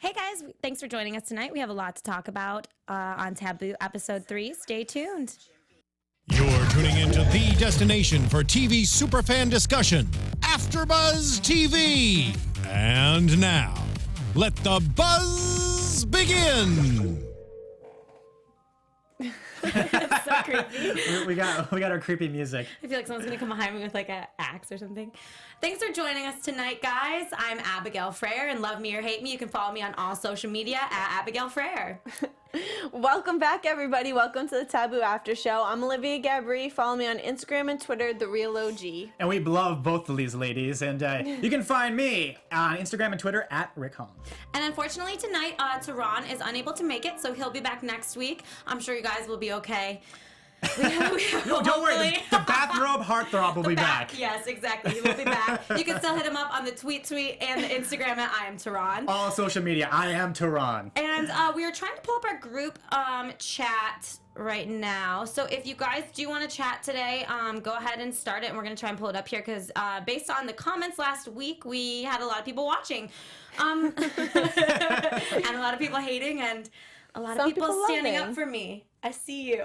Hey guys, thanks for joining us tonight. We have a lot to talk about on Taboo Episode 3. Stay tuned. You're tuning into the destination for TV superfan discussion, AFTERBUZZ TV. And now, let the buzz begin. It's so creepy. We got our creepy music. I feel like someone's gonna come behind me with like an axe or something. Thanks for joining us tonight, guys. I'm Abigail Fraher, and love me or hate me, you can follow me on all social media at Abigail Fraher. Welcome back, everybody. Welcome to the Taboo After Show. I'm Olivia Gabaree. Follow me on Instagram and Twitter, The Real OG. And we love both of these ladies. And you can find me on Instagram and Twitter at Rick Hong. And unfortunately tonight, Tehran is unable to make it, so he'll be back next week. I'm sure you guys will be okay. No, don't worry. The bathrobe heartthrob will be back. Yes, exactly. He will be back. You can still hit him up on the tweet and the Instagram at I am Tehran. All social media. I am Tehran. And we are trying to pull up our group chat right now. So if you guys do want to chat today, go ahead and start it. And we're going to try and pull it up here because based on the comments last week, we had a lot of people watching. And a lot of people hating and a lot of people standing up for me. I see you.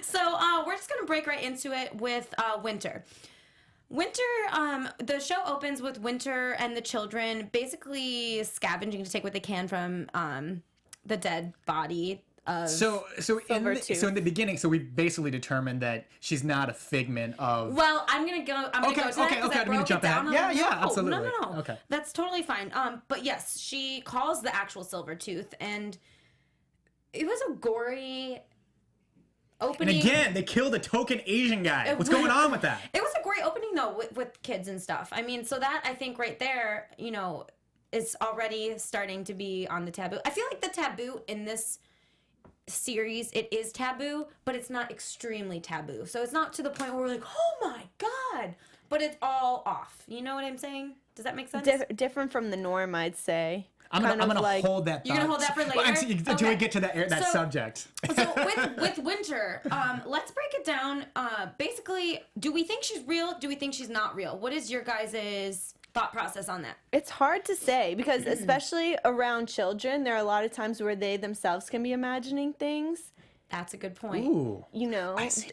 So we're just going to break right into it with Winter. Winter, the show opens with Winter and the children basically scavenging to take what they can from the dead body of So in the beginning, we basically determined that she's not a figment of. Well, I'm gonna go to that because I broke it down. Yeah, absolutely. No. Okay. That's totally fine. But yes, she calls the actual Silvertooth, and it was a gory opening. And again, they killed a token Asian guy. What's going on with that? It was a great opening though, with kids and stuff. I mean, so that I think right there, is already starting to be on the taboo. I feel like the taboo in this series, it is taboo, but it's not extremely taboo. So it's not to the point where we're like, oh my god, but it's all off. You know what I'm saying? Does that make sense? Different from the norm, I'd say. I'm gonna hold that thought. You're gonna hold that for later? Until we get to that subject. So with Winter, let's break it down. Basically, do we think she's real? Do we think she's not real? What is your guys' thought process on that? It's hard to say because especially around children, there are a lot of times where they themselves can be imagining things. That's a good point. Ooh.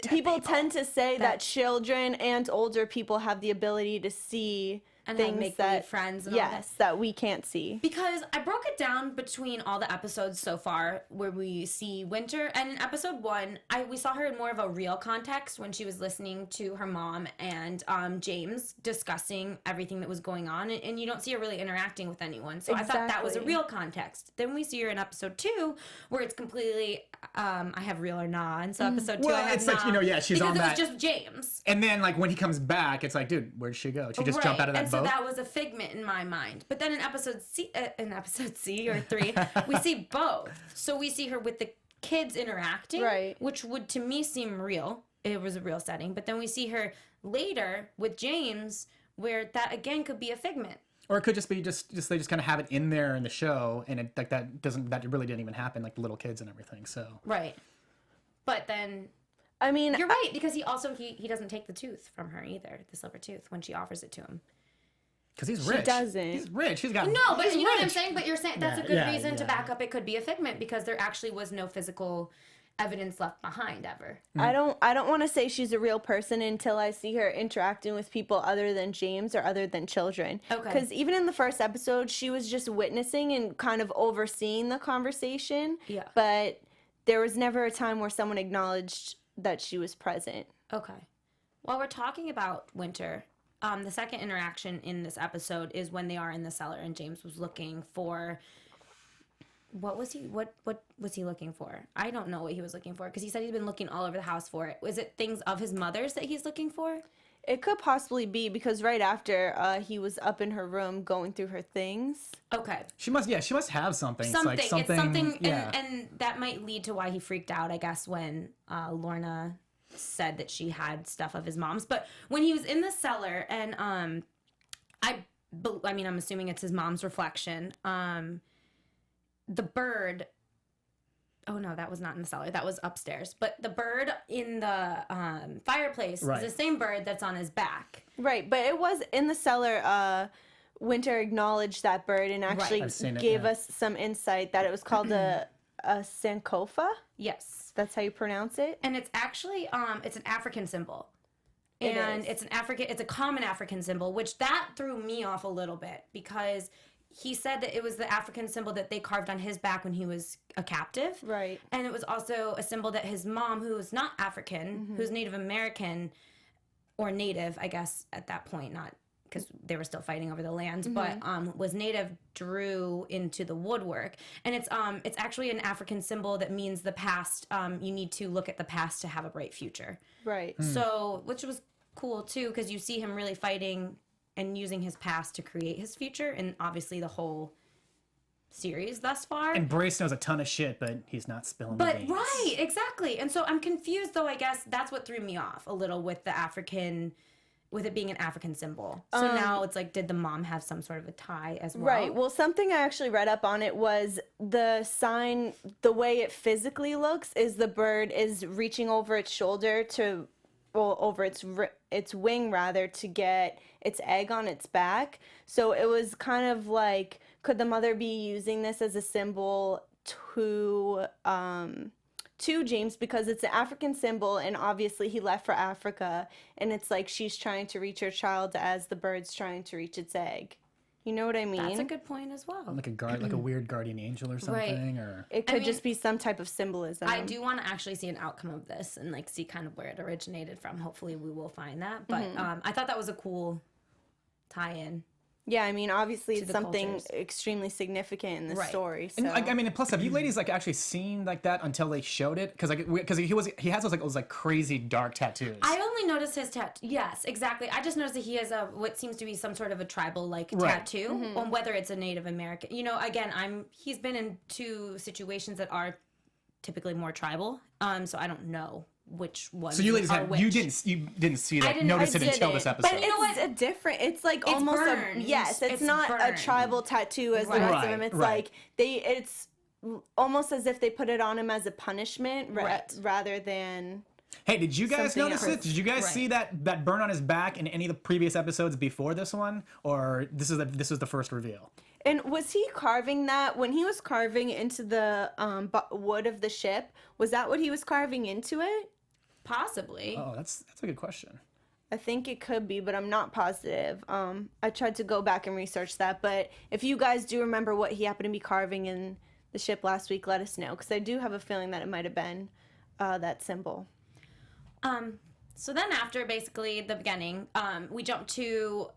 People tend to say that children and older people have the ability to see and things make that friends and all that we can't see. Because I broke it down between all the episodes so far where we see Winter, and in episode 1 we saw her in more of a real context when she was listening to her mom and James discussing everything that was going on, and you don't see her really interacting with anyone, so exactly. I thought that was a real context. Then we see her in episode 2 where it's completely I have real or nah, and so episode 2 I have it's nah, like she's on that. Because it was just James. And then when he comes back, it's like, dude, where'd she go? She just jumped out of that boat. So that was a figment in my mind. But then in episode C or 3, we see both. So we see her with the kids interacting, right, which would to me seem real. It was a real setting. But then we see her later with James, where that again could be a figment. Or it could just be just they just kind of have it in there in the show, and it that really didn't even happen, like the little kids and everything. So right. But then, I mean, you're right, because he doesn't take the tooth from her either, the silver tooth, when she offers it to him. Because he's rich. She doesn't. He's rich. He's got. No, but you know what I'm saying. But you're saying that's a good reason to back up. It could be a figment because there actually was no physical evidence left behind ever. I don't want to say she's a real person until I see her interacting with people other than James or other than children. Okay. Because even in the first episode, she was just witnessing and kind of overseeing the conversation. Yeah. But there was never a time where someone acknowledged that she was present. Okay. While we're talking about Winter, the second interaction in this episode is when they are in the cellar and James was looking for. What was he looking for? I don't know what he was looking for because he said he's been looking all over the house for it. Was it things of his mother's that he's looking for? It could possibly be because right after he was up in her room going through her things. Okay. She must have something. It's something, yeah. And that might lead to why he freaked out, I guess, when Lorna said that she had stuff of his mom's. But when he was in the cellar and I mean, I'm assuming it's his mom's reflection. The bird, oh no, that was not in the cellar, that was upstairs, but the bird in the fireplace is the same bird that's on his back. Right, but it was in the cellar Winter acknowledged that bird and actually I've seen it, gave yeah. us some insight that it was called a Sankofa. Yes. That's how you pronounce it. And it's actually it's an African symbol. It And is. it's a common African symbol, which that threw me off a little bit because he said that it was the African symbol that they carved on his back when he was a captive. Right. And it was also a symbol that his mom, who was not African, who's Native American, or Native, I guess, at that point, not because they were still fighting over the lands, but was Native, drew into the woodwork. And it's actually an African symbol that means the past. You need to look at the past to have a bright future. Right. So, which was cool too, because you see him really fighting and using his past to create his future, and obviously the whole series thus far. And Brace knows a ton of shit, but he's not spilling the But beans. right, exactly. And so I'm confused, though. I guess that's what threw me off a little with the African, with it being an African symbol. So now it's like, did the mom have some sort of a tie as well? Right. Well, something I actually read up on it was the sign, the way it physically looks is the bird is reaching over its shoulder to, well, over its wing rather, to get its egg on its back. So it was kind of like, could the mother be using this as a symbol to James, because it's an African symbol and obviously he left for Africa, and it's like she's trying to reach her child as the bird's trying to reach its egg. You know what I mean? That's a good point as well. Like a weird guardian angel or something, or It could just be some type of symbolism. I do want to actually see an outcome of this and like see kind of where it originated from. Hopefully we will find that. But I thought that was a cool tie-in. Yeah, I mean, obviously it's the something cultures. extremely significant in the Right. story. So. and like, I mean, and plus, have you ladies like actually seen like that until they showed it? Because he has those like crazy dark tattoos. I only noticed his tattoo. Yes, exactly. I just noticed that he has what seems to be some sort of a tribal like tattoo, on whether it's a Native American. You know, again, he's been in two situations that are typically more tribal. So I don't know which one. So you ladies are which. you didn't see that, notice it until this episode. But it's a different. It's like almost burned. yes. It's not a burned. tribal tattoo as the rest of them. It's like it's almost as if they put it on him as a punishment rather than. Hey, did you guys Something notice it? Did you guys see that burn on his back in any of the previous episodes before this one, or this is the first reveal? And was he carving that when he was carving into the wood of the ship? Was that what he was carving into it? Possibly. Oh, that's a good question. I think it could be, but I'm not positive. I tried to go back and research that, but if you guys do remember what he happened to be carving in the ship last week, let us know, because I do have a feeling that it might have been that symbol. So then after basically the beginning, we jump to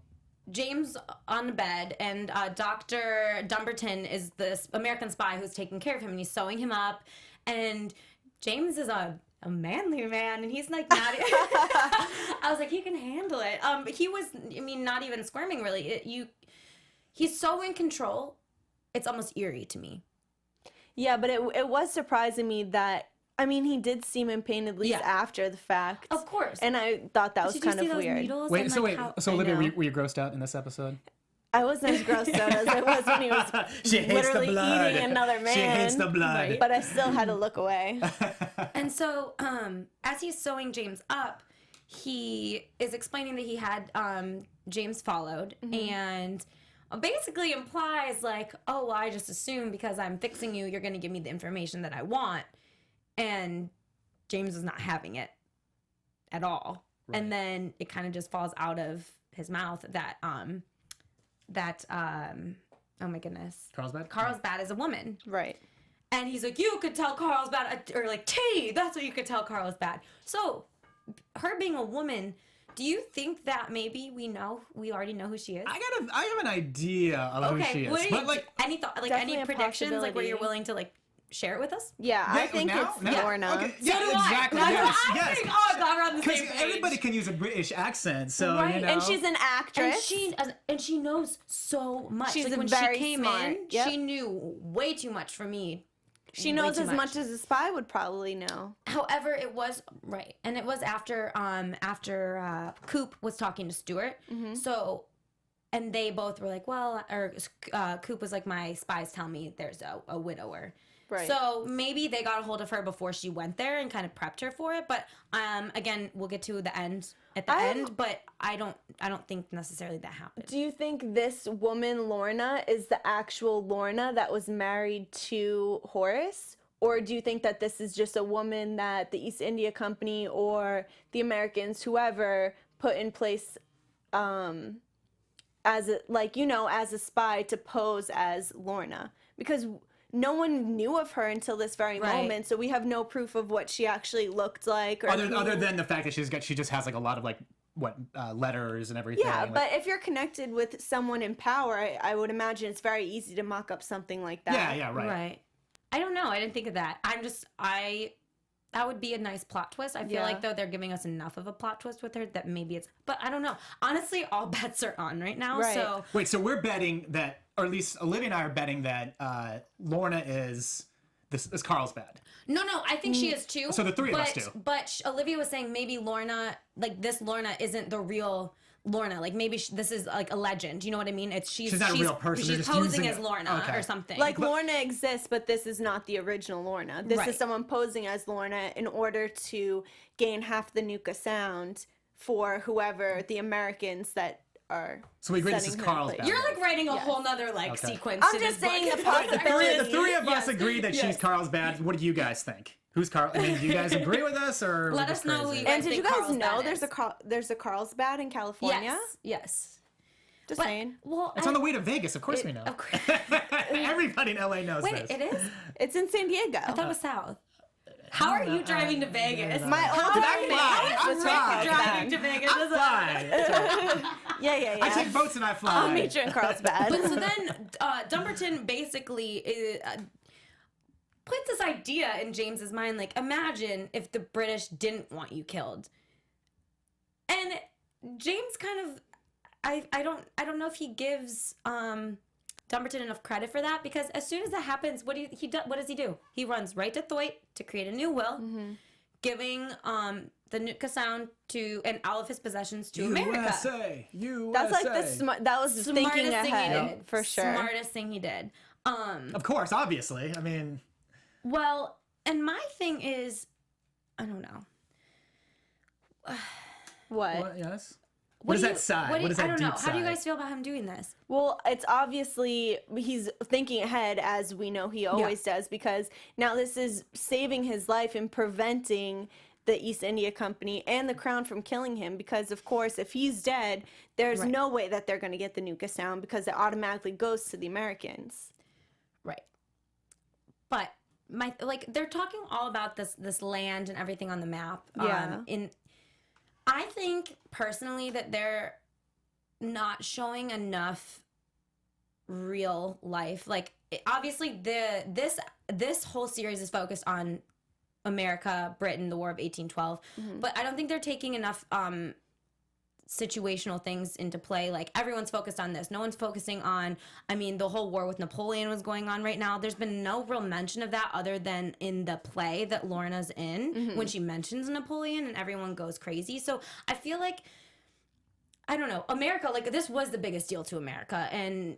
James on the bed, and Dr. Dumbarton is this American spy who's taking care of him, and he's sewing him up, and James is a manly man, and he's like not I was like, he can handle it. He was, I mean, not even squirming really. He's so in control, it's almost eerie to me. Yeah, but it was surprising me that, I mean, he did seem in pain at least after the fact. Of course. And I thought that was Did you kind see of those weird. needles Wait, and, so like, wait, how- so I Olivia, know. were you grossed out in this episode? I wasn't as grossed out as I was when he was She hates the literally blood. eating another man. She hates the blood. But I still had to look away. And so, as he's sewing James up, he is explaining that he had James followed, and basically implies like, oh, well, I just assume because I'm fixing you, you're going to give me the information that I want. And James is not having it at all. Right. And then it kind of just falls out of his mouth that oh my goodness, Carlsbad is a woman. Right. And he's like, you could tell Carl's bad, or like, T, that's what you could tell Carl's bad. So, her being a woman, do you think that maybe we already know who she is? I have an idea of who she is, what but like, any thought, like Definitely any a predictions, like where you're possibility. willing to like share it with us? Yeah, I think it's Lorna. Okay, So yeah, do exactly. I. Yes, That's what I yes. think. Oh, God, we're on the Because same page. everybody can use a British accent, so Right, you know. And she's an actress. And she knows so much. She's like when very she came smart. in, Yep. she knew way too much for me. She Way knows too as much as a spy would probably know. However, it was right, and it was after Coop was talking to Stuart. So, and they both were like, well, or Coop was like, my spies tell me there's a widower, Right. So maybe they got a hold of her before she went there and kind of prepped her for it. But again, we'll get to the end at the end. But I don't think necessarily that happened. Do you think this woman Lorna is the actual Lorna that was married to Horace? Or do you think that this is just a woman that the East India Company or the Americans, whoever, put in place as a spy to pose as Lorna? Because no one knew of her until this very moment, so we have no proof of what she actually looked like. Or other than the fact that she just has like a lot of like letters and everything. Yeah, like, but if you're connected with someone in power, I would imagine it's very easy to mock up something like that. Yeah, right. I don't know. I didn't think of that. That would be a nice plot twist. I feel like, though, they're giving us enough of a plot twist with her that maybe it's... But I don't know. Honestly, all bets are on right now, so... Wait, so we're betting that, or at least Olivia and I are betting that Lorna is Carlsbad. No, I think she is too. So the three of us do. But Olivia was saying maybe Lorna, like this Lorna isn't the real... Lorna, like maybe this is like a legend. You know what I mean? She's not a real person. She's posing as Lorna or something. Like Lorna exists, but this is not the original Lorna. This is someone posing as Lorna in order to gain half the Nuka sound for whoever the Americans that are. So we agree this is Carlsbad. You're like writing a whole nother sequence. I'm just saying the possibility. The three of us agree that she's Carlsbad. What do you guys think? Who's Carl? I mean, do you guys agree with us, or let us know? And did you guys know there's a Carlsbad in California? Yes. Just saying. Well, it's on the way to Vegas. Of course we know. Of course. Everybody in LA knows this. Wait, it is? It's in San Diego. I thought it was south. How are you driving to Vegas? My old I'm driving to Vegas. I fly. Yeah. I take boats and I fly. I'll meet you in Carlsbad. But so then Dumbarton basically puts this idea in James's mind, like, imagine if the British didn't want you killed. And James kind of, I don't know if he gives Dumbarton enough credit for that, because as soon as that happens, what does he do? He runs right to Thwaite to create a new will, giving the Nootka Sound and all of his possessions to America. USA. That's like that was Smartest thinking thing ahead, he did. for sure. Smartest thing he did. Of course, obviously. I mean... Well, and my thing is, I don't know. What? Yes. What does that say? What does that I don't know. deep How do you sigh? guys feel about him doing this? Well, it's obviously he's thinking ahead, as we know he always does, because now this is saving his life and preventing the East India Company and the Crown from killing him, because of course if he's dead, there's no way that they're going to get the Nootka Sound, because it automatically goes to the Americans. Right. But they're talking all about this land and everything on the map. I think personally that they're not showing enough real life. Like, obviously this whole series is focused on America, Britain, the War of 1812, but I don't think they're taking enough situational things into play. Like, everyone's focused on this. No one's focusing on, the whole war with Napoleon was going on right now. There's been no real mention of that other than in the play that Lorna's in when she mentions Napoleon and everyone goes crazy. So I feel like, I don't know, America, like, this was the biggest deal to America, and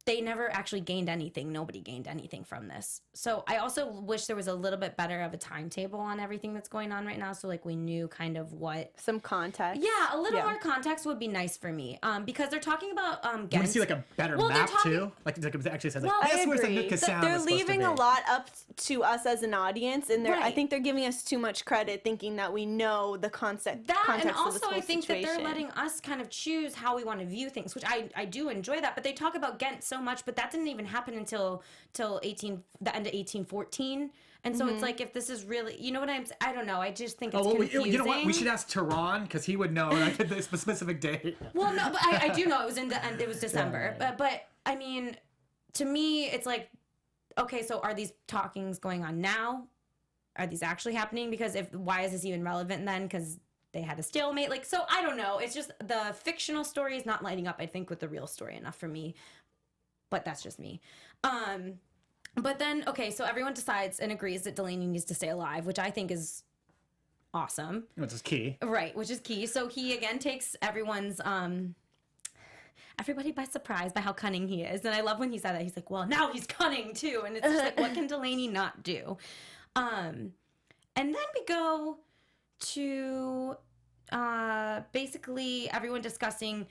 they never actually gained anything. Nobody gained anything from this. So I also wish there was a little bit better of a timetable on everything that's going on right now, so like we knew kind of what... Some context. Yeah, a little more context would be nice for me. Because they're talking about Ghent. You want to see like a better map too? Like it actually says like, this was the Nootka Sound. They're leaving a lot up to us as an audience, and I think they're giving us too much credit, thinking that we know the context. And also I think that they're letting us kind of choose how we want to view things, which I do enjoy that. But they talk about Ghent so much, but that didn't even happen until the end of 1814. And so it's like, if this is really, you know what I don't know. I just think it's confusing. You know what? We should ask Tehran, because he would know like the specific date. Well, no, but I do know it was it was December. Yeah. But I mean, to me, it's like, okay, so are these talkings going on now? Are these actually happening? Because why is this even relevant then? Because they had a stalemate. Like, so I don't know. It's just the fictional story is not lining up, I think, with the real story enough for me. But that's just me. But then, okay, so everyone decides and agrees that Delaney needs to stay alive, which I think is awesome. Which is key. Right, which is key. So he, again, takes everyone's everybody by surprise by how cunning he is. And I love when he said that. He's like, well, now he's cunning too. And it's just like, what can Delaney not do? And then we go to basically everyone discussing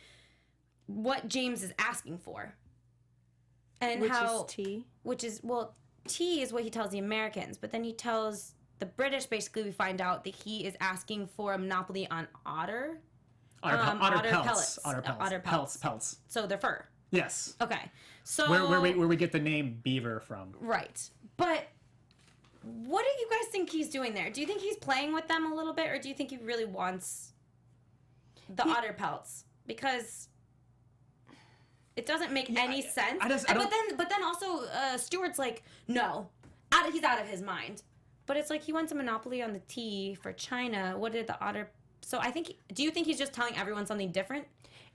what James is asking for. And which how... is tea? Which is, well, tea is what he tells the Americans. But then he tells the British, basically, we find out that he is asking for a monopoly on otter. Otter pellets. Otter pelts. So they're fur. Yes. Okay. So Where we get the name beaver from. right. But what do you guys think he's doing there? Do you think he's playing with them a little bit, or do you think he really wants the otter pelts? Because it doesn't make any sense. But then also Stuart's like, no, he's out of his mind. But it's like he wants a monopoly on the tea for China. What did the otter? So I think. Do you think he's just telling everyone something different?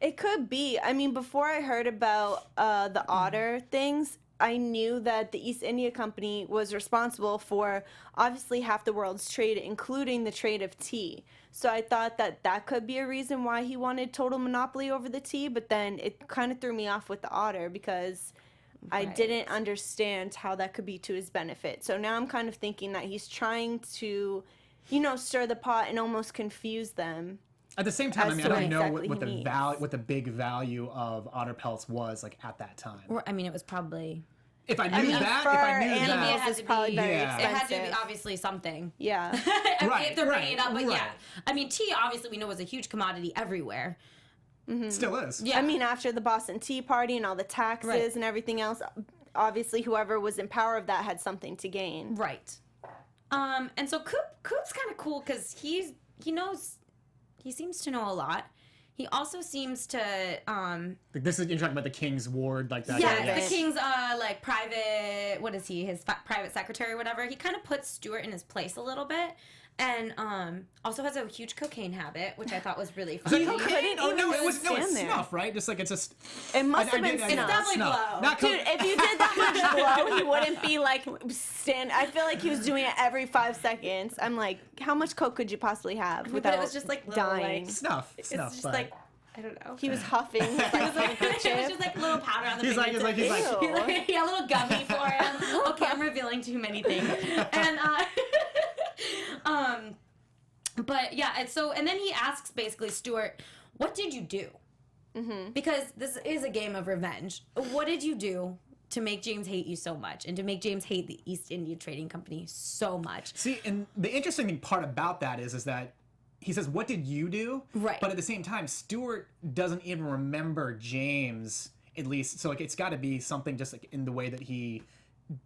It could be. I mean, before I heard about the otter things, I knew that the East India Company was responsible for obviously half the world's trade, including the trade of tea. So I thought that that could be a reason why he wanted total monopoly over the tea, but then it kind of threw me off with the otter because I didn't understand how that could be to his benefit. So now I'm kind of thinking that he's trying to, stir the pot and almost confuse them. At the same time, I mean, I don't know exactly what the big value of otter pelts was like at that time. Or, I mean, it was probably. If I knew that, animals is probably very expensive. It had to be obviously something. Yeah. If they're bringing it up, but yeah. I mean, tea obviously we know was a huge commodity everywhere. Mm-hmm. Still is. Yeah. I mean, after the Boston Tea Party and all the taxes and everything else, obviously whoever was in power of that had something to gain. Right. And so Coop's kind of cool because he seems to know a lot. He also seems to This is, you're talking about the King's ward, like that. Yeah, the King's like private. What is he? His private secretary, or whatever. He kind of puts Stuart in his place a little bit, and also has a huge cocaine habit, which I thought was really funny. It's snuff, right? Just like it's just. It must have been It's definitely blow. Dude, if you did that much blow, he wouldn't be like I feel like he was doing it every 5 seconds. I'm like, how much coke could you possibly have without it was just like little, dying? like, snuff. It's just like. I don't know. He was huffing. It was just like a little powder on the he's like, a little gummy for him. Okay, I'm revealing too many things. And but yeah, and then he asks basically Stuart, what did you do? Mm-hmm. Because this is a game of revenge. What did you do to make James hate you so much, and to make James hate the East India Trading Company so much? See, and the interesting part about that is that he says, what did you do? Right. But at the same time, Stuart doesn't even remember James, at least. So, like, it's got to be something just, like, in the way that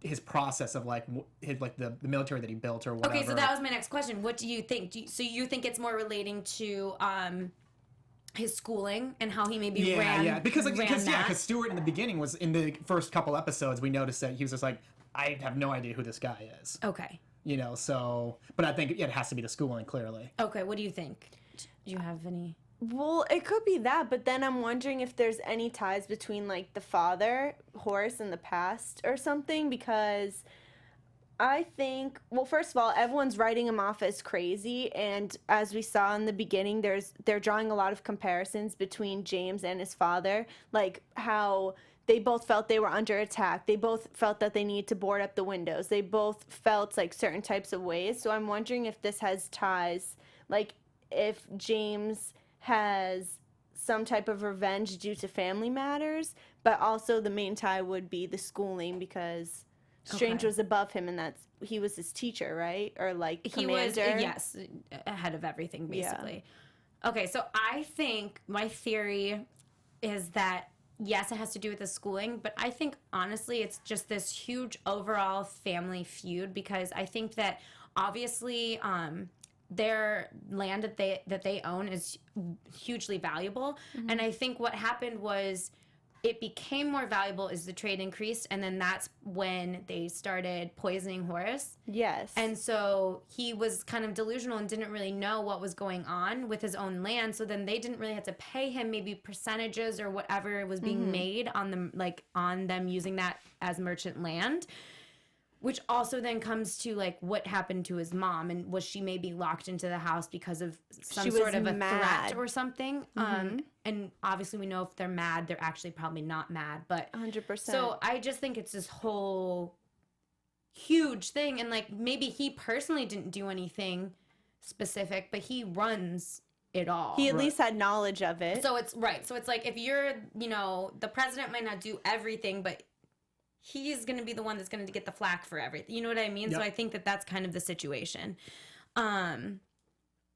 his process of, like, the military that he built or whatever. Okay, so that was my next question. What do you think? So you think it's more relating to his schooling and how he maybe ran because Stuart in the beginning was, in the first couple episodes, we noticed that he was just like, I have no idea who this guy is. Okay. But I think it has to be the schooling, clearly. Okay, what do you think? Do you have any? Well, it could be that, but then I'm wondering if there's any ties between, like, the father, Horace, in the past or something, because I think, well, first of all, everyone's writing him off as crazy, and as we saw in the beginning, they're drawing a lot of comparisons between James and his father, like how they both felt they were under attack. They both felt that they needed to board up the windows. They both felt like certain types of ways. So I'm wondering if this has ties, like if James has some type of revenge due to family matters, but also the main tie would be the schooling because Strange was above him and he was his teacher, right? Or like commander? He was, yes, ahead of everything, basically. Yeah. Okay, so I think my theory is that yes, it has to do with the schooling, but I think, honestly, it's just this huge overall family feud because I think that, obviously, their land that they own is hugely valuable. Mm-hmm. And I think what happened was it became more valuable as the trade increased, and then that's when they started poisoning Horace. Yes. And so he was kind of delusional and didn't really know what was going on with his own land, so then they didn't really have to pay him maybe percentages or whatever was being made on them, like on them using that as merchant land. which also then comes to like what happened to his mom, and was she maybe locked into the house because of some sort of a threat or something? And obviously we know if they're mad, they're actually probably not mad, but 100%. So I just think it's this whole huge thing, and like maybe he personally didn't do anything specific, but he runs it all. He at least had knowledge of it. So it's right. So it's like if you're, the president might not do everything, but he's going to be the one that's going to get the flack for everything. You know what I mean? Yep. So I think that that's kind of the situation.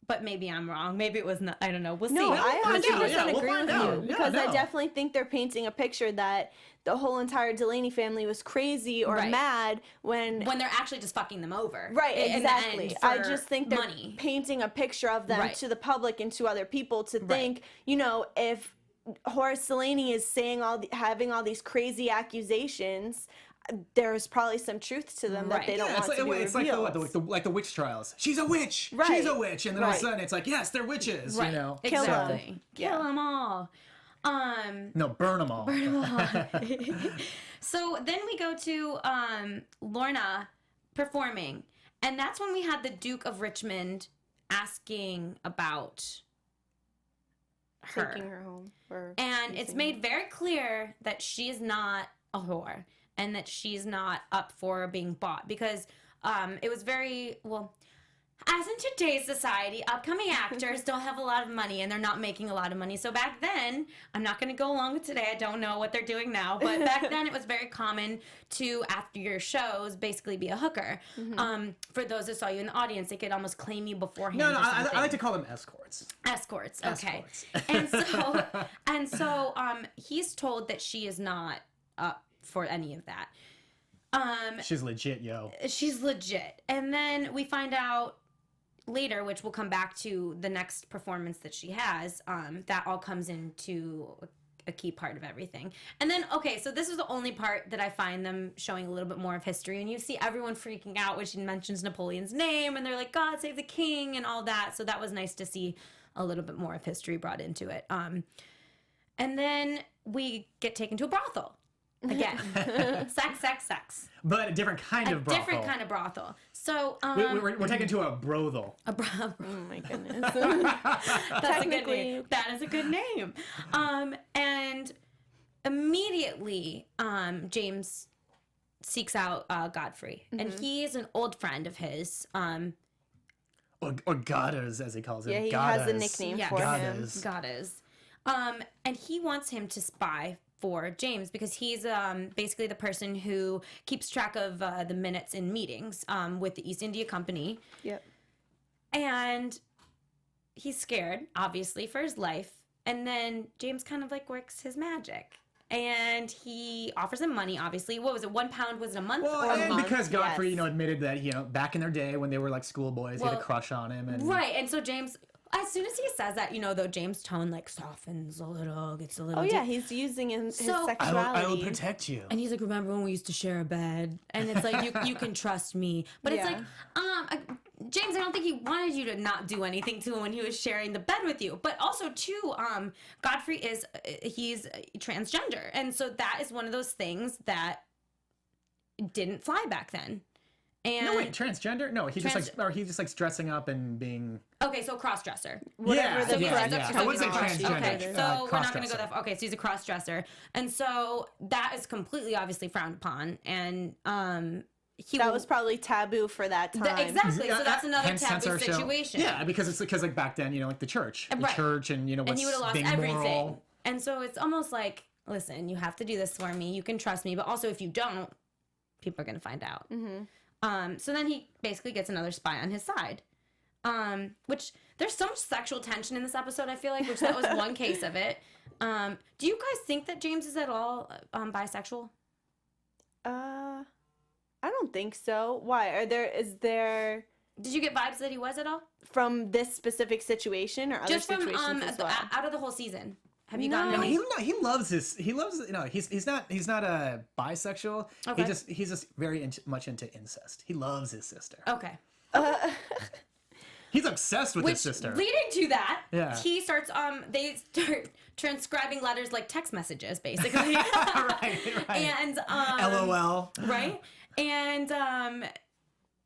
But maybe I'm wrong. Maybe it was not. I don't know. We'll see. No, I 100% agree with you because I definitely think they're painting a picture that the whole entire Delaney family was crazy or mad when they're actually just fucking them over. Right, exactly. I just think they're money. Painting a picture of them to the public and to other people to think, if Horace Delaney is saying having all these crazy accusations, there's probably some truth to them that they don't want to be revealed. It's like the witch trials. She's a witch. Right. She's a witch, and then all of a sudden it's like, yes, they're witches. Right. Exactly. Kill them all. No, burn them all. So then we go to Lorna performing, and that's when we had the Duke of Richmond asking about her. Taking her home. And it's made very clear that she is not a whore and that she's not up for being bought, because it was very, as in today's society, upcoming actors don't have a lot of money and they're not making a lot of money. So back then, I'm not going to go along with today. I don't know what they're doing now. But back then, it was very common to, after your shows, basically be a hooker. For those that saw you in the audience, they could almost claim you beforehand. No, I like to call them escorts. Escorts, okay. And so he's told that she is not up for any of that. She's legit, yo. She's legit. And then we find out later, which we'll come back to the next performance that she has, that all comes into a key part of everything. And then, okay, so this is the only part that I find them showing a little bit more of history, and you see everyone freaking out when she mentions Napoleon's name, and they're like, God save the king, and all that. So that was nice to see a little bit more of history brought into it. And then we get taken to a brothel. Again, sex. But a different kind of brothel. Different kind of brothel. So we're taken to a brothel. Oh my goodness. That's a good name. That is a good name. And immediately, James seeks out Godfrey, and he is an old friend of his. Or Goddess, as he calls him. Yeah, he Goddess. has a nickname for him. Goddess. And he wants him to spy for James, because he's basically the person who keeps track of the minutes in meetings with the East India Company. Yep. And he's scared, obviously, for his life. And then James kind of like works his magic. And he offers him money, obviously. What was it, £1 was it a month or a month? Because Godfrey, admitted that, back in their day when they were like schoolboys, he had a crush on him. And... Right, and so James... As soon as he says that, though, James' tone, like, softens a little, gets a little... Oh, yeah, he's using his sexuality. I will protect you. And he's like, remember when we used to share a bed? And it's like, you can trust me. But it's like, James, I don't think he wanted you to not do anything to him when he was sharing the bed with you. But also, too, Godfrey he's transgender. And so that is one of those things that didn't fly back then. And no, wait, transgender? No, he just likes dressing up and being... Okay, so cross-dresser. Whatever the correct I wouldn't say transgender. Okay, so we're not going to go that far. Okay, so he's a cross-dresser. And so that is completely obviously frowned upon. And that was probably taboo for that time. Exactly. So that's another taboo situation. Yeah, because like back then, like the church. The church and, what's and he would have lost being everything. Moral. And so it's almost like, listen, you have to do this for me. You can trust me. But also if you don't, people are going to find out. So then he basically gets another spy on his side, which there's so much sexual tension in this episode, I feel like, which that was one case of it. Do you guys think that James is at all bisexual? I don't think so. Why? Is there... Did you get vibes that he was at all? From this specific situation or other situations as well? Out of the whole season. Have you gotten any? He loves he's not a bisexual. Okay. He's just very much into incest. He loves his sister. Okay. He's obsessed with his sister. Leading to that, he starts they start transcribing letters like text messages, basically. right. And LOL. Right? And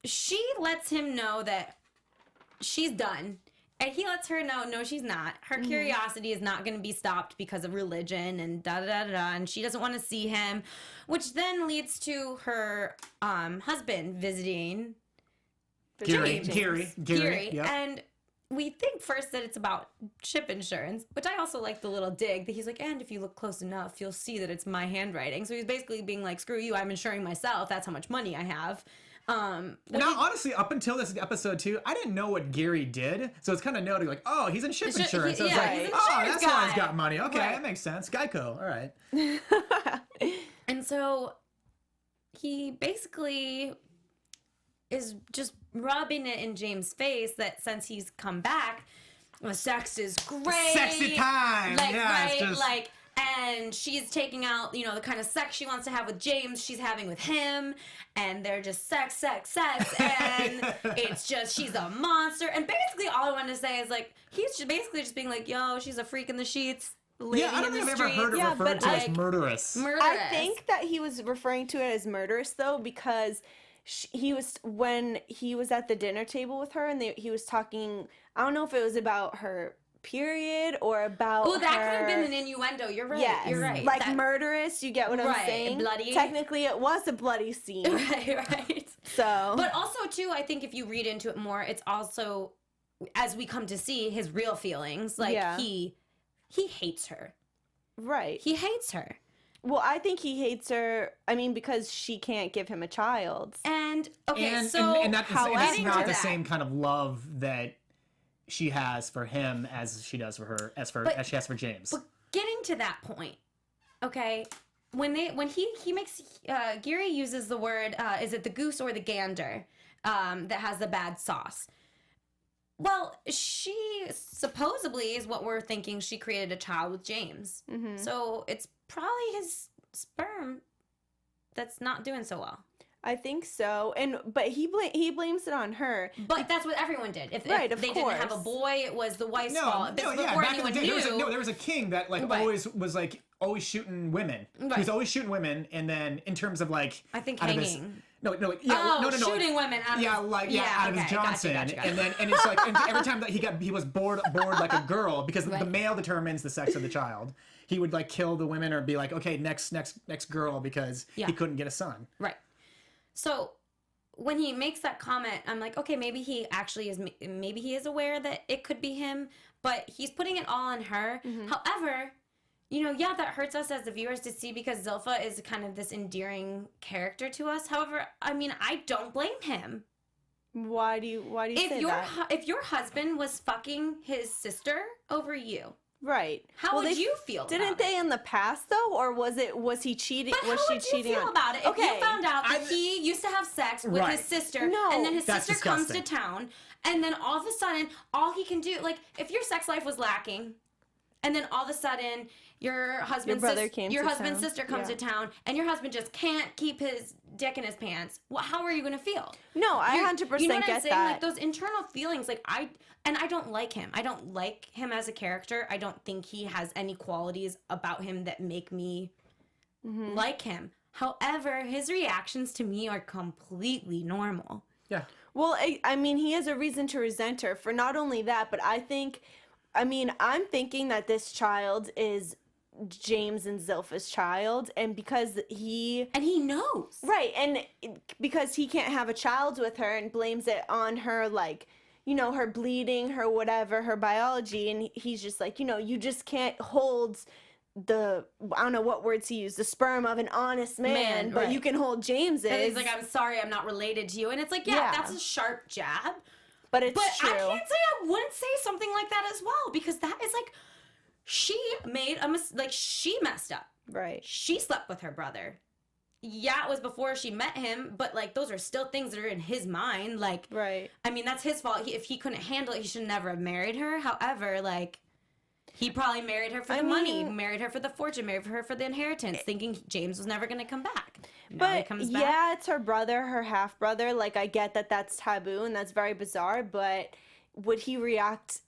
she lets him know that she's done. And he lets her know, no, she's not. Her curiosity is not going to be stopped because of religion and da-da-da-da-da. And she doesn't want to see him, which then leads to her husband visiting Gary. Yep. And we think first that it's about ship insurance, which I also like the little dig that he's like, and if you look close enough, you'll see that it's my handwriting. So he's basically being like, screw you, I'm insuring myself. That's how much money I have. Now, honestly, up until this episode 2, I didn't know what Gary did. So it's kind of noted, like, oh, he's in ship insurance. So it's like, he's an oh, insurance that's how he's guy. got money. Okay, Right. that makes sense. Geico. All right. And so he basically is just rubbing it in James' face that since he's come back, well, sex is great. Sexy time. Like, yeah, right? it's just... Like, and she's taking out, you know, the kind of sex she wants to have with James, she's having with him, and they're just sex, and it's just, she's a monster. And basically all I wanted to say is, like, he's just basically just being like, yo, she's a freak in the sheets. Lady Yeah, I don't in think the I've ever heard it Yeah, referred but to as like, murderous. I think that he was referring to it as murderous, though, because he was, when he was at the dinner table with her, and he was talking, I don't know if it was about her period or about Oh, that her, could have been an innuendo. You're right. yes, You're right. like That- murderous, you get what I'm Right, saying? bloody. Technically, it was a bloody scene. Right. So, But also, too, I think if you read into it more, it's also, as we come to see, his real feelings. Like, Yeah. he hates her. right. He hates her. Well, I think he hates her, I mean, because she can't give him a child. And, okay, and, so... and that's however- not the that. same kind of love that she has for him as she does for her, as she has for James. But getting to that point, okay, when he makes Gary uses the word is it the goose or the gander that has the bad sauce? Well, she supposedly is what we're thinking. She created a child with James, so it's probably his sperm that's not doing so well. I think so, but he blames it on her. But that's what everyone did. If Right, they of didn't have a course. boy, it was the wife's fault. This is yeah, before back in the anyone day, knew. there was a king that like Right. always was like always shooting women. Right. He was always shooting women, and then in terms of like, I think out of his- hanging. no, yeah, Oh, no, shooting women out of yeah, his, like out of his okay, Johnson, gotcha. and then it's like and every time that he was bored like a girl because Right. the male determines the sex of the child. He would like kill the women or be like, okay, next girl because Yeah. he couldn't get a son. Right. So when he makes that comment, I'm like, okay, maybe he actually is. Maybe he is aware that it could be him, but he's putting it all on her. However, you know, yeah, that hurts us as the viewers to see because Zilpha is kind of this endearing character to us. However, I mean, I don't blame him. Why do you say that? If your husband was fucking his sister over you, Right. how would you feel? Didn't about they it? in the past though, or was he cheating? But Was how she would you cheating feel on? about it if Okay. you found out that I- he used to have sex with Right. his sister, No. and then his That's sister comes to disgusting. town, and then all of a sudden, all he can do, like, if your sex life was lacking, and then all of a sudden your husband's brother came your to husband's town. sister comes Yeah. to town, and your husband just can't keep his dick in his pants. Well, how are you gonna feel? No, I You're- 100% you know what I'm get saying? that. Like those internal feelings, like I don't like him. I don't like him as a character. I don't think he has any qualities about him that make me like him. However, his reactions to me are completely normal. Yeah. Well, I mean, he has a reason to resent her for not only that, but I'm thinking that this child is James and Zilpha's child, and because he knows. right, and because he can't have a child with her and blames it on her, like, you know, her bleeding, her whatever, her biology, and he's just like, you know, you just can't hold the, I don't know what words he used, the sperm of an honest man, but right. you can hold James's. And he's like, I'm sorry, I'm not related to you. And it's like, yeah, that's a sharp jab. but it's But true. I can't say I wouldn't say something like that as well, because that is like, she made she messed up. Right. She slept with her brother. Yeah, it was before she met him, but like those are still things that are in his mind. Like, Right. I mean, that's his fault. If he couldn't handle it, he should never have married her. However, like, he probably married her for the money, married her for the fortune, married her for the inheritance, thinking James was never going to come back. Now he But comes back. yeah, it's her brother, her half brother. Like, I get that that's taboo and that's very bizarre, but would he react?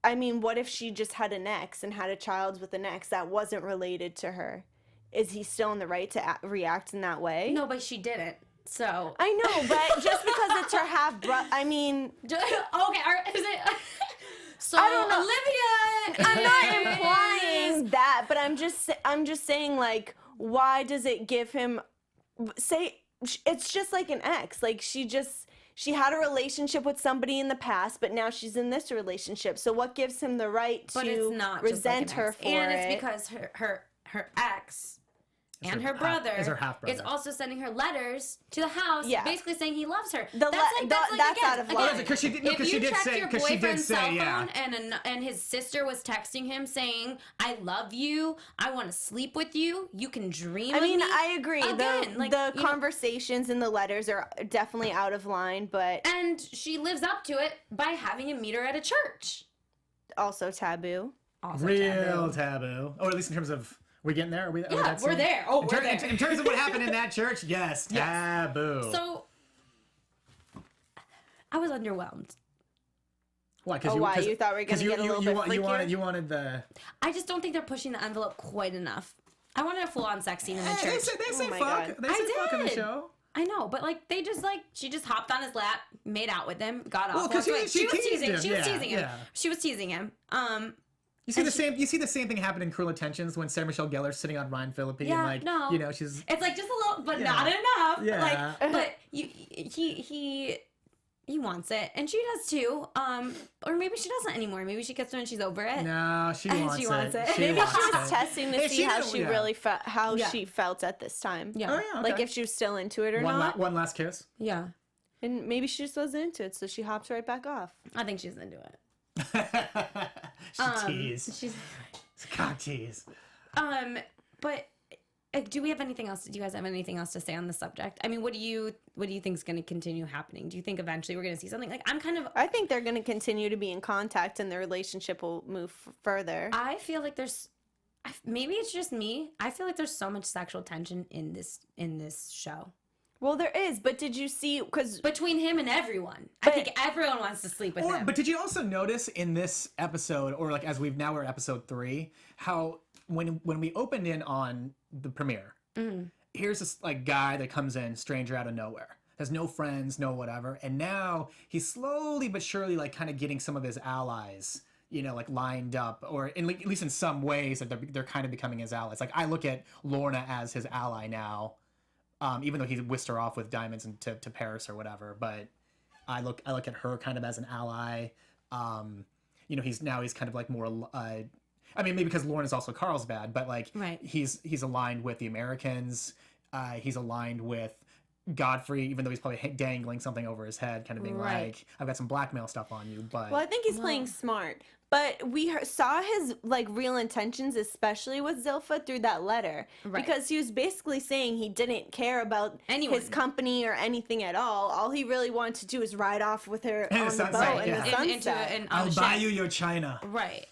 I mean, what if she just had an ex and had a child with an ex that wasn't related to her? is he still in the right to react in that way? No, but she didn't. So I know, but just because it's her half brother, I mean, okay, is it? So I don't know. Olivia, I'm not implying that, but I'm just saying, like, why does it give him? Say it's just like an ex. Like she had a relationship with somebody in the past, but now she's in this relationship. So what gives him the right to resent her for it? And it's because her ex and her brother is her half-brother. is also sending her letters to the house, basically saying he loves her. That's out of line. Because she did say, and his sister was texting him saying, "I love you. I want to sleep with you. You can dream." I mean, of me. I agree. Again, the conversations and the letters are definitely out of line, but and she lives up to it by having him meet her at a church. Also taboo. Real taboo. Or at least in terms of. We getting there? We're there. Oh, we're there. In terms of what happened in that church, yes, taboo. So, I was underwhelmed. Why? Why? You thought we were going to get a little bit freakier? You wanted the... I just don't think they're pushing the envelope quite enough. I wanted a full-on sex scene in the church. They say fuck. They say fuck in the show. I know, but like she just hopped on his lap, made out with him, got off. Well, because she was teasing him. She was teasing him. You see the same thing happen in Cruel Intentions when Sarah Michelle Gellar's sitting on Ryan Phillippe and like, you know, she's... It's like just a little, but not enough. Yeah. Like, but he wants it, and she does too. Or maybe she doesn't anymore. Maybe she gets it and she's over it. No, she wants it. Maybe she was testing to see how she really felt, she felt at this time. Yeah. Oh, yeah, okay. Like if she was still into it or not. One last kiss. Yeah. And maybe she just wasn't into it, so she hops right back off. I think she's into it. She teased. She's cock tease. But do we have anything else? Do you guys have anything else to say on the subject? I mean, what do you think is going to continue happening? Do you think eventually we're going to see something? Like, I think they're going to continue to be in contact and their relationship will move further. I feel like maybe it's just me. I feel like there's so much sexual tension in this show. Well, there is, but did you see, because... Between him and everyone. I think everyone wants to sleep with him. But did you also notice in this episode, or like as we're at episode 3, how when we opened in on the premiere, here's this like guy that comes in, stranger out of nowhere, has no friends, no whatever, and now he's slowly but surely like kind of getting some of his allies, you know, like lined up, or at least in some ways that they're kind of becoming his allies. Like I look at Lorna as his ally now. Even though he whisked her off with diamonds and to Paris or whatever, but I look at her kind of as an ally. You know, he's kind of like more. I mean, maybe because Lauren is also Carlsbad, but like he's aligned with the Americans. He's aligned with Godfrey, even though he's probably dangling something over his head, kind of being like, "I've got some blackmail stuff on you." But I think he's playing smart. But we saw his like real intentions, especially with Zilpha, through that letter, because he was basically saying he didn't care about his company or anything at all. All he really wanted to do is ride off with her on the boat in the sunset. I'll buy you your china. Right.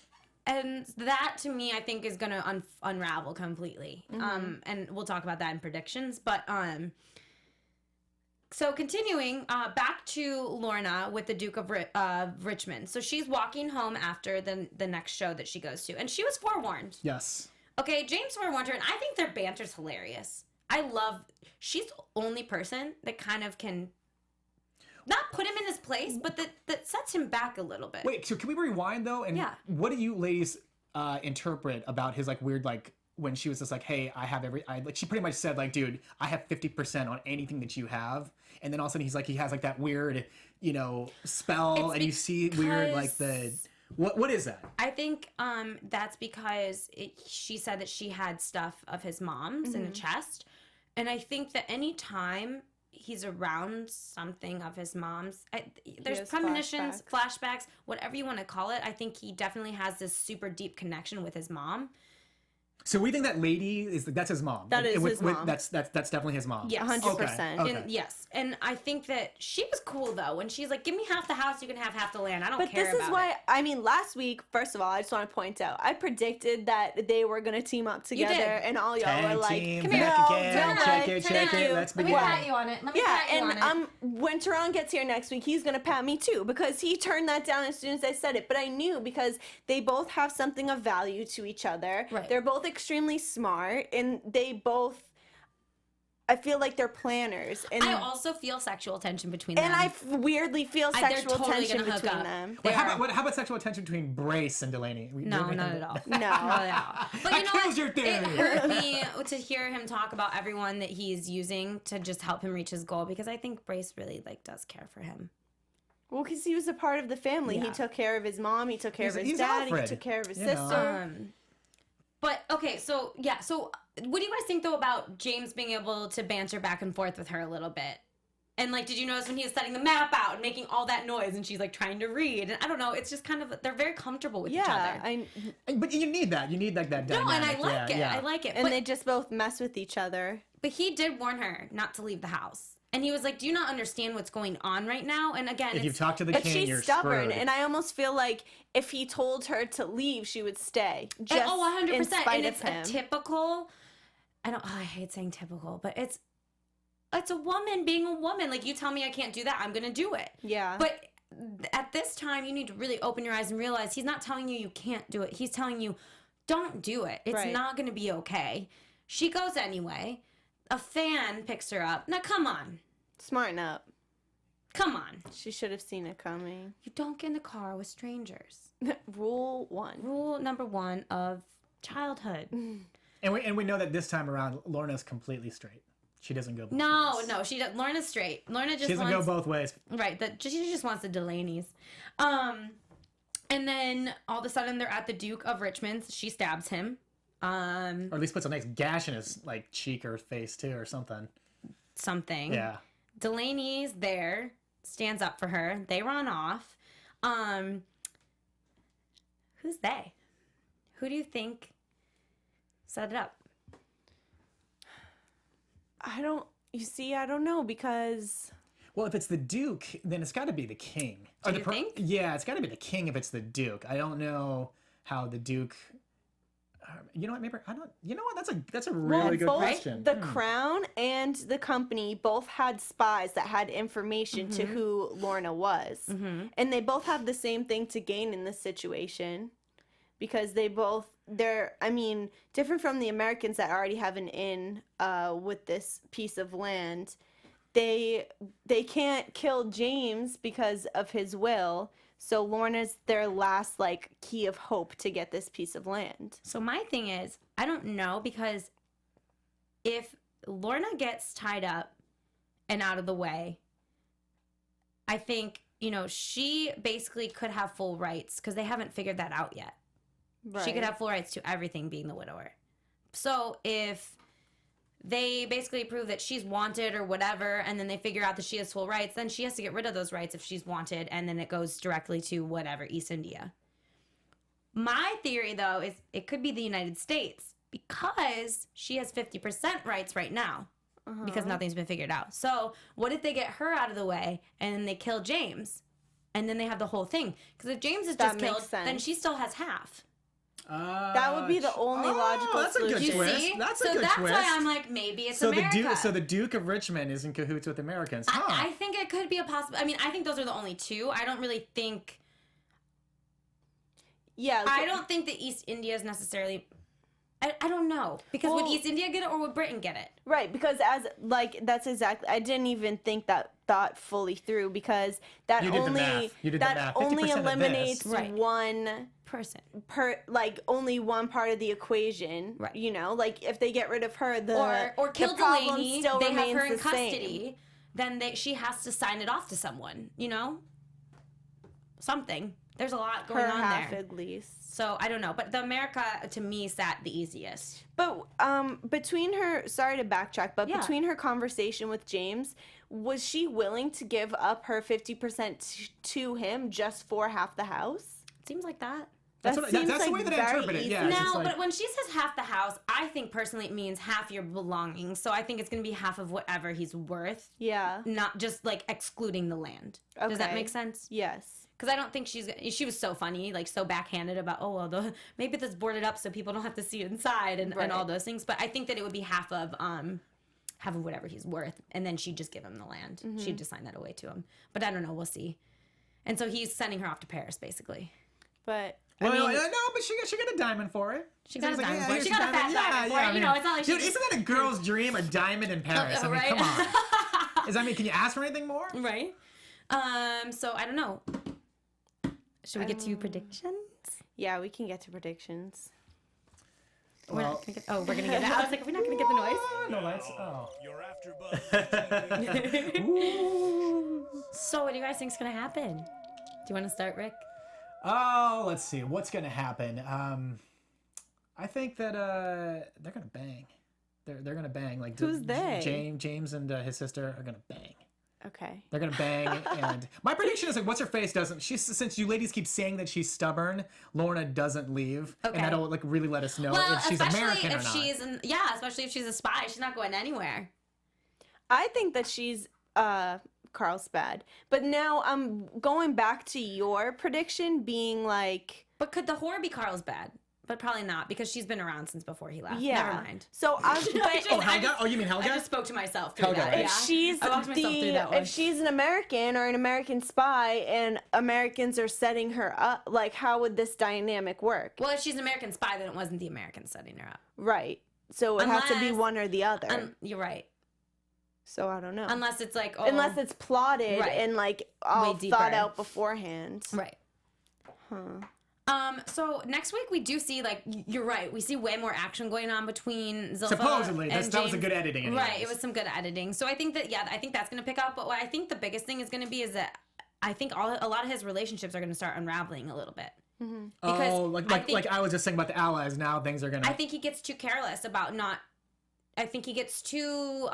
And that, to me, I think is going to unravel completely. And we'll talk about that in predictions. But so continuing back to Lorna with the Duke of Richmond. So she's walking home after the next show that she goes to. And she was forewarned. Yes. Okay, James forewarned her. And I think their banter's hilarious. She's the only person that kind of can... not put him in his place, but that sets him back a little bit. Wait, so can we rewind though? And what do you ladies interpret about his like weird like when she was just like, hey, like she pretty much said like, dude, I have 50% on anything that you have, and then all of a sudden he has like that weird, you know, spell, and you see weird like the what is that? I think that's because she said that she had stuff of his mom's in a chest, and I think that any time he's around something of his mom's, there's premonitions, flashbacks, whatever you want to call it. I think he definitely has this super deep connection with his mom. So we think that lady that's his mom. That is his mom. That's definitely his mom. Yeah, 100%. Okay. Yes, and I think that she was cool though when she's like, "Give me half the house, you can have half the land. I don't care." But this is why I mean, last week, first of all, I just want to point out, I predicted that they were gonna team up together, and all y'all were like, "Come here, check it, let's begin." Let me pat you on it. When Tehran gets here next week, he's gonna pat me too because he turned that down as soon as I said it. But I knew because they both have something of value to each other. Right. They're both extremely smart, and they both, I feel like they're planners. And I also feel sexual tension between them. And I weirdly feel sexual totally tension gonna hook between up. them. Wait, how about sexual tension between Brace and Delaney? No, not at all. No. Not at all. But you know kills what? your theory. It hurt me to hear him talk about everyone that he's using to just help him reach his goal, because I think Brace really does care for him. Well, because he was a part of the family. Yeah. He took care of his mom. He took care of his He's dad. Alfred, He took care of his you know. sister. But okay, so yeah, so what do you guys think though about James being able to banter back and forth with her a little bit? And like, did you notice when he was setting the map out and making all that noise, and she's like trying to read? And I don't know, it's just kind of, they're very comfortable with each other. But you need that. You need like that dynamic. No, and I like it. Yeah. I like it. And but, they just both mess with each other. but he did warn her not to leave the house. And he was like, do you not understand what's going on right now? And again, If you talk to the But king, she's you're stubborn, screwed. and I almost feel like if he told her to leave, she would stay. Just 100%. in spite And of it's him. a typical, I hate saying typical, but it's a woman being a woman. Like, you tell me I can't do that, I'm going to do it. Yeah. But at this time, you need to really open your eyes and realize he's not telling you can't do it. He's telling you, don't do it. It's Right. not going to be okay. She goes anyway. A fan picks her up. Now, come on. Smarten up. Come on. She should have seen it coming. You don't get in the car with strangers. Rule 1. Rule number 1 of childhood. And we know that this time around, Lorna's completely straight. She doesn't go both No, ways. no, she does. Lorna's straight. Lorna just She doesn't wants, go both ways. right. She just wants the Delaney's. And then all of a sudden they're at the Duke of Richmond's. She stabs him. Or at least puts a nice gash in his like cheek or face too, or something. Something. Yeah. Delaney's there, stands up for her. They run off. Who's they? Who do you think set it up? I don't know, because Well, if it's the Duke, then it's got to be the King. Do you think? Yeah, it's got to be the King if it's the Duke. I don't know how the Duke. You know what? Maybe I don't. You know what? That's a really good both question. the Crown and the company both had spies that had information to who Lorna was. And they both have the same thing to gain in this situation, because they're different from the Americans that already have an in with this piece of land. They can't kill James because of his will. So Lorna's their last like key of hope to get this piece of land. So my thing is, I don't know, because if Lorna gets tied up and out of the way, I think, she basically could have full rights, because they haven't figured that out yet. Right. She could have full rights to everything, being the widower. So if they basically prove that she's wanted or whatever, and then they figure out that she has full rights, then she has to get rid of those rights if she's wanted, and then it goes directly to whatever, East India. My theory, though, is it could be the United States, because she has 50% rights right now, because nothing's been figured out. So what if they get her out of the way, and then they kill James, and then they have the whole thing? Because if James is just That makes killed, then sense. she still has half. That would be the only logical That's a good You twist. see? That's so a good that's twist. why I'm like, maybe it's so America. the Duke of Richmond is in cahoots with Americans. Huh. I think it could be a possible. I think those are the only two. I don't really think. Yeah. I don't think that East India is necessarily. I don't know, because would Well- East India get it, or would Britain get it? Right, because that's exactly. I didn't even think that thought fully through, because that You did the only math. You did the that math. only 50% of this. eliminates Right. one Person. only one part of the equation. Right. Like if they get rid of her, Or kill the problem Delaney. still They have remains her in the same. custody. Then she has to sign it off to someone. Something. There's a lot going Her on half there. at least. So I don't know, but the America to me sat the easiest. But between her, sorry to backtrack, but Yeah. between her conversation with James, was she willing to give up her 50% to him just for half the house? Seems like that. That's That what- seems that's the like way that I very interpret it, easy. yeah. It's No, just like- but when she says half the house, I think personally it means half your belongings. So I think it's going to be half of whatever he's worth, Yeah. not just like excluding the land. Does that Okay. make sense? Yes. Because I don't think she was so funny, like so backhanded about, maybe that's boarded up so people don't have to see inside and Right. all those things. But I think that it would be half of whatever he's worth, and then she'd just give him the land. She'd just sign that away to him. But I don't know. We'll see. And so he's sending her off to Paris, basically. But Well, I mean, no, but she got a diamond for it. she got a He's like, diamond yeah, for it. here's She a got a fat diamond for it. You know, it's not like dude, she isn't that a girl's dream? A diamond in Paris. I mean, right? come on. Can you ask for anything more? Right. So I don't know. Should we get to predictions? Yeah, we can get to predictions. We're not gonna get, we're gonna get it. I was like, we're not gonna get the noise. No lights. Oh. Your AfterBuzz. So what do you guys think is gonna happen? Do you want to start, Rick? Oh, let's see. What's gonna happen? I think that they're gonna bang. They're gonna bang. Like who's they? James and his sister are gonna bang. Okay. They're gonna bang, and my prediction is like, what's her face doesn't. Since you ladies keep saying that she's stubborn, Lorna doesn't leave, Okay. and that'll like really let us know Well, if she's especially American if or not. she's especially if she's a spy, she's not going anywhere. I think that she's Carlsbad. But now I'm going back to your prediction being like... But could the whore be Carlsbad? But probably not, because she's been around since before he left. Yeah. Never mind. So I'm... Oh, Helga? Oh, you mean Helga? I just spoke to myself through Helga, that. right? Yeah. If she's I walked myself through that one. if she's an American or an American spy and Americans are setting her up, like how would this dynamic work? Well, if she's an American spy, then it wasn't the Americans setting her up. Right. So it has to be Unless- one or the other. You're right. So I don't know. Unless it's like, Unless it's plotted Right. and like all Way deeper. thought out beforehand. right. So next week we do see, like, you're right, we see way more action going on between Zilpha Supposedly, and that was a James. good editing. Anyways. Right, it was some good editing. So I think that, I think that's going to pick up. But what I think the biggest thing is going to be is that I think a lot of his relationships are going to start unraveling a little bit. Because like I was just saying about the allies. Now things are gonna. I think he gets too careless about not. I think he gets too.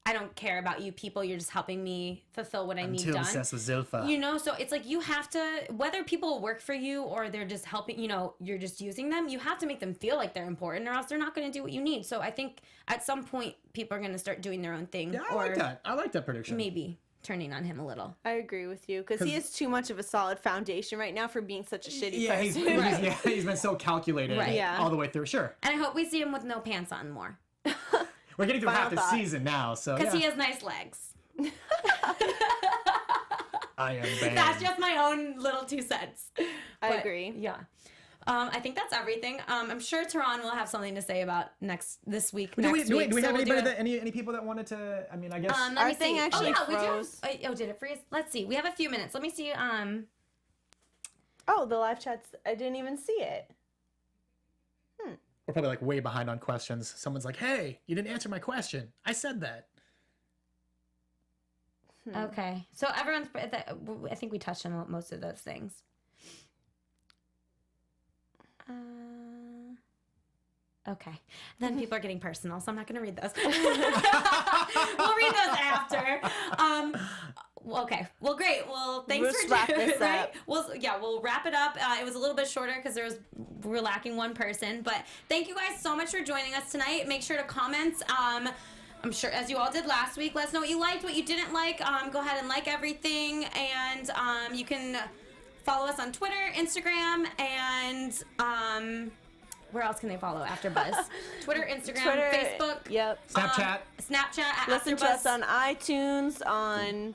I don't care about you people. You're just helping me fulfill what I need too done. obsessed with Zilpha. You know, so it's like you have to, whether people work for you or they're just helping, you know, you're just using them, you have to make them feel like they're important or else they're not going to do what you need. So I think at some point people are going to start doing their own thing. Yeah, I like that. I like that prediction. Maybe turning on him a little. I agree with you because he has too much of a solid foundation right now for being such a shitty Yeah, person. he's been so calculated Right. Yeah. all the way through. Sure. And I hope we see him with no pants on more. We're getting through half Final the thought. season now, so Because yeah. he has nice legs. I am banned. That's just my own little 2 cents. I But, agree. Yeah. I think that's everything. I'm sure Tehran will have something to say about this week. Do we next week. have So we'll do anybody it. any people that wanted to? I mean, I guess. Let Our me thing see. actually oh, yeah, froze. We do. Oh, did it freeze? Let's see. We have a few minutes. Let me see. Oh, the live chats. I didn't even see it. We're probably like way behind on questions. Someone's like, "Hey, you didn't answer my question. I said that." Okay. So everyone's. I think we touched on most of those things. Okay. Then people are getting personal, so I'm not going to read those. We'll read those after. Okay. Well, great. Well, thanks Let's for wrap this right? up. We'll wrap it up. It was a little bit shorter because we're lacking one person, but thank you guys so much for joining us tonight. Make sure to comment. I'm sure, as you all did last week, let us know what you liked, what you didn't like. Go ahead and like everything, and you can follow us on Twitter, Instagram, and where else can they follow AfterBuzz? Twitter, Instagram, Facebook. Yep. Snapchat. Snapchat at Listen to AfterBuzz. us on iTunes, on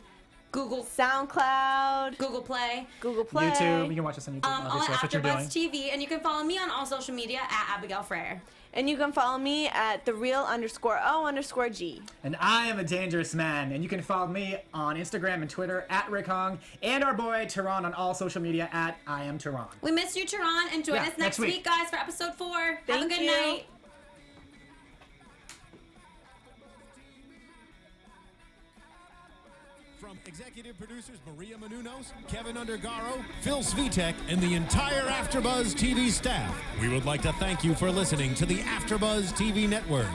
Google SoundCloud, Google Play, YouTube. You can watch us on YouTube. all Obviously, at that's what you're doing. AfterBuzz TV, and you can follow me on all social media at Abigail Fraher. and you can follow me at @thereal_O_G. And I am a dangerous man, and you can follow me on Instagram and Twitter at Rick Hong, and our boy Tehran on all social media at I am Tehran. We miss you, Tehran, and join Yeah, us next next week. week, guys, for episode 4. Have a Thank good you. night. From executive producers Maria Menounos, Kevin Undergaro, Phil Svitek, and the entire AfterBuzz TV staff, we would like to thank you for listening to the AfterBuzz TV network.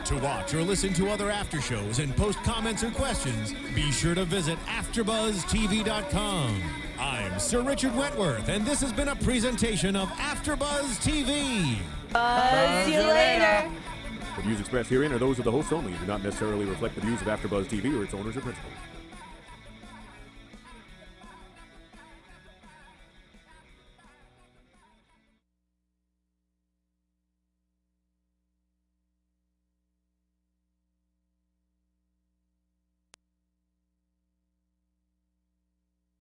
To watch or listen to other after shows and post comments or questions, be sure to visit AfterBuzzTV.com. I'm Sir Richard Wentworth, and this has been a presentation of AfterBuzz TV. See you later. The views expressed herein are those of the hosts only and do not necessarily reflect the views of AfterBuzz TV or its owners or principals.